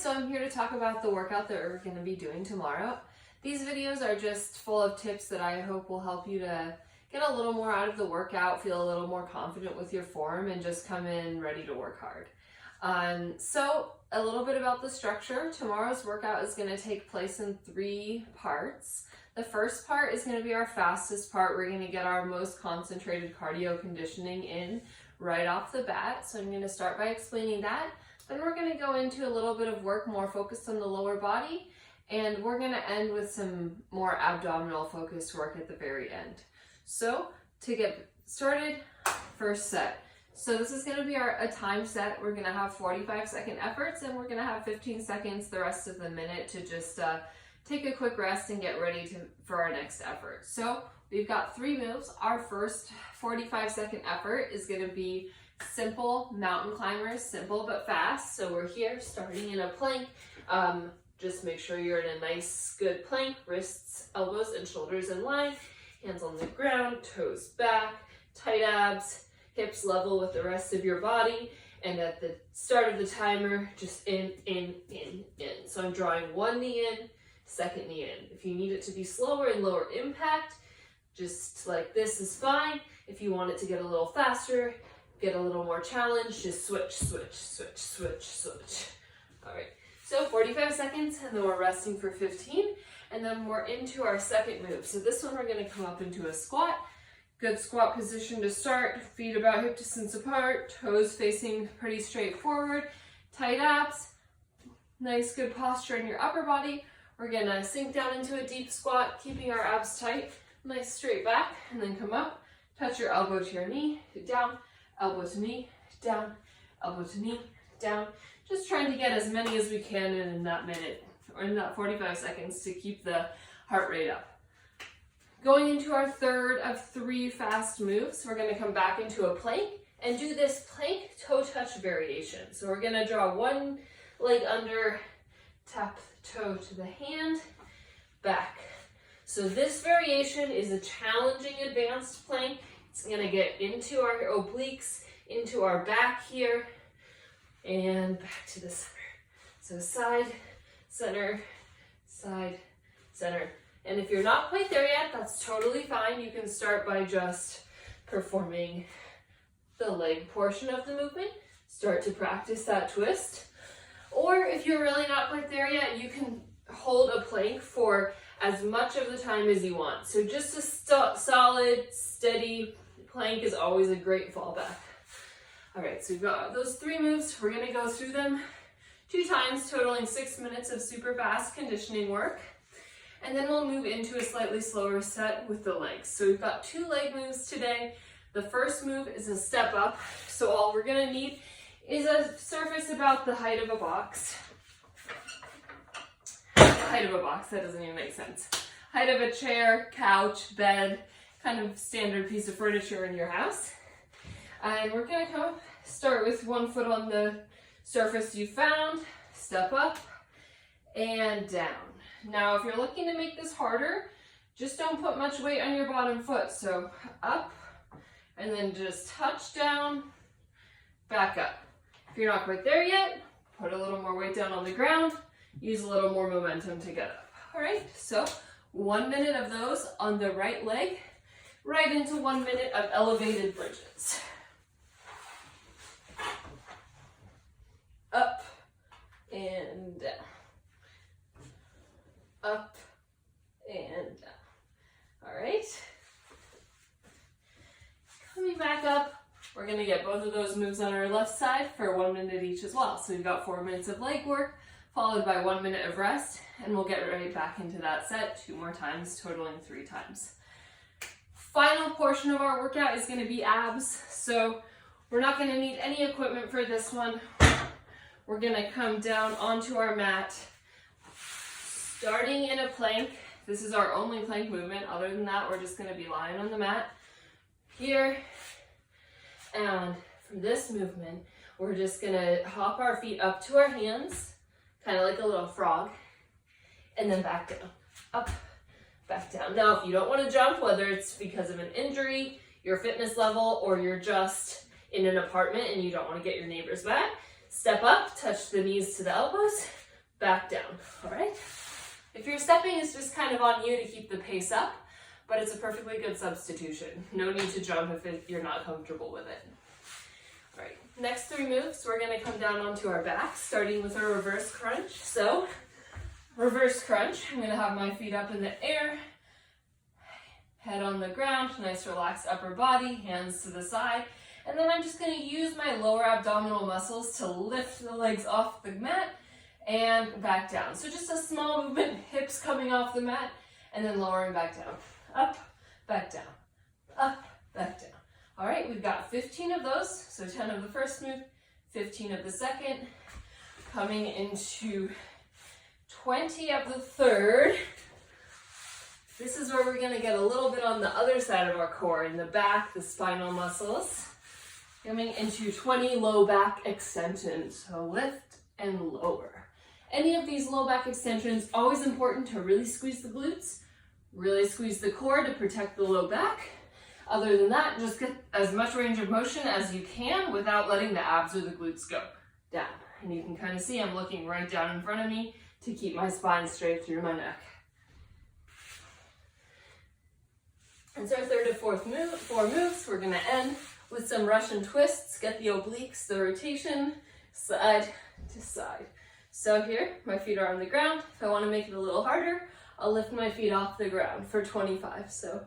so I'm here to talk about the workout that we're going to be doing tomorrow. These videos are just full of tips that I hope will help you to get a little more out of the workout, feel a little more confident with your form, and just come in ready to work hard. So a little bit about the structure. Tomorrow's workout is going to take place in 3 parts. The first part is going to be our fastest part. We're going to get our most concentrated cardio conditioning in right off the bat. So I'm going to start by explaining that. Then we're going to go into a little bit of work more focused on the lower body, and we're going to end with some more abdominal focused work at the very end. So to get started, first set. So this is going to be a time set. We're going to have 45-second efforts, and we're going to have 15 seconds the rest of the minute to just take a quick rest and get ready for our next effort. So we've got 3 moves. Our first 45-second effort is going to be simple mountain climbers, simple but fast. So we're here starting in a plank. Just make sure you're in a nice, good plank, wrists, elbows, and shoulders in line, hands on the ground, toes back, tight abs, hips level with the rest of your body. And at the start of the timer, just in. So I'm drawing 1 knee in, 2nd knee in. If you need it to be slower and lower impact, just like this is fine. If you want it to get a little faster, get a little more challenge, just switch. All right, so 45 seconds, and then we're resting for 15, and then we're into our second move. So this one, we're gonna come up into a squat. Good squat position to start, feet about hip distance apart, toes facing pretty straight forward, tight abs, nice good posture in your upper body. We're gonna sink down into a deep squat, keeping our abs tight, nice straight back, and then come up, touch your elbow to your knee, down, elbow to knee, down, elbow to knee, down. Just trying to get as many as we can in that minute, or in that 45 seconds to keep the heart rate up. Going into our third of 3 fast moves, we're gonna come back into a plank and do this plank toe touch variation. So we're gonna draw 1 leg under, tap the toe to the hand, back. So this variation is a challenging advanced plank. It's gonna get into our obliques, into our back here, and back to the center. So side, center, side, center. And if you're not quite there yet, that's totally fine. You can start by just performing the leg portion of the movement. Start to practice that twist. Or if you're really not quite there yet, you can hold a plank for as much of the time as you want. So just a solid, steady plank is always a great fallback. All right, so we've got those 3 moves. We're gonna go through them 2 times, totaling 6 minutes of super fast conditioning work. And then we'll move into a slightly slower set with the legs. So we've got 2 leg moves today. The first move is a step up. So all we're gonna need is a surface about the height of a box. Height of a box, that doesn't even make sense. Height of a chair, couch, bed, kind of standard piece of furniture in your house. And we're gonna start with 1 foot on the surface you found, step up, and down. Now, if you're looking to make this harder, just don't put much weight on your bottom foot. So up, and then just touch down, back up. If you're not quite there yet, put a little more weight down on the ground, use a little more momentum to get up. All right, so 1 minute of those on the right leg, right into 1 minute of elevated bridges. Up and down. Up and down. All right. Coming back up, we're gonna get both of those moves on our left side for 1 minute each as well. So we've got 4 minutes of leg work, followed by 1 minute of rest, and we'll get right back into that set 2 more times, totaling 3 times. Final portion of our workout is gonna be abs. So we're not gonna need any equipment for this one. We're gonna come down onto our mat, starting in a plank. This is our only plank movement. Other than that, we're just gonna be lying on the mat here. And for this movement, we're just gonna hop our feet up to our hands, kind of like a little frog, and then back down, up, back down. Now, if you don't wanna jump, whether it's because of an injury, your fitness level, or you're just in an apartment and you don't wanna get your neighbors back, step up, touch the knees to the elbows, back down, all right? If you're stepping, it's just kind of on you to keep the pace up, but it's a perfectly good substitution. No need to jump if you're not comfortable with it. All right, next 3 moves, we're gonna come down onto our back, starting with a reverse crunch. So, reverse crunch, I'm gonna have my feet up in the air, head on the ground, nice relaxed upper body, hands to the side, and then I'm just gonna use my lower abdominal muscles to lift the legs off the mat and back down. So just a small movement, hips coming off the mat, and then lowering back down. Up, back down, up, back down. All right, we've got 15 of those, so 10 of the first move, 15 of the second, coming into 20 of the third. This is where we're gonna get a little bit on the other side of our core, in the back, the spinal muscles. Coming into 20 low back extensions, so lift and lower. Any of these low back extensions, always important to really squeeze the glutes, really squeeze the core to protect the low back. Other than that, just get as much range of motion as you can without letting the abs or the glutes go down. And you can kind of see I'm looking right down in front of me to keep my spine straight through my neck. And so our third to four moves, we're gonna end with some Russian twists. Get the obliques, the rotation, side to side. So here, my feet are on the ground. If I want to make it a little harder, I'll lift my feet off the ground for 25. So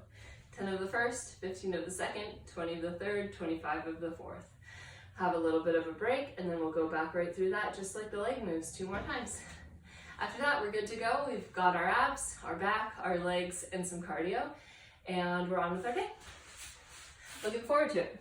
10 of the first, 15 of the second, 20 of the third, 25 of the fourth. Have a little bit of a break, and then we'll go back right through that, just like the leg moves, 2 more times. After that, we're good to go. We've got our abs, our back, our legs, and some cardio, and we're on with our day. Looking forward to it.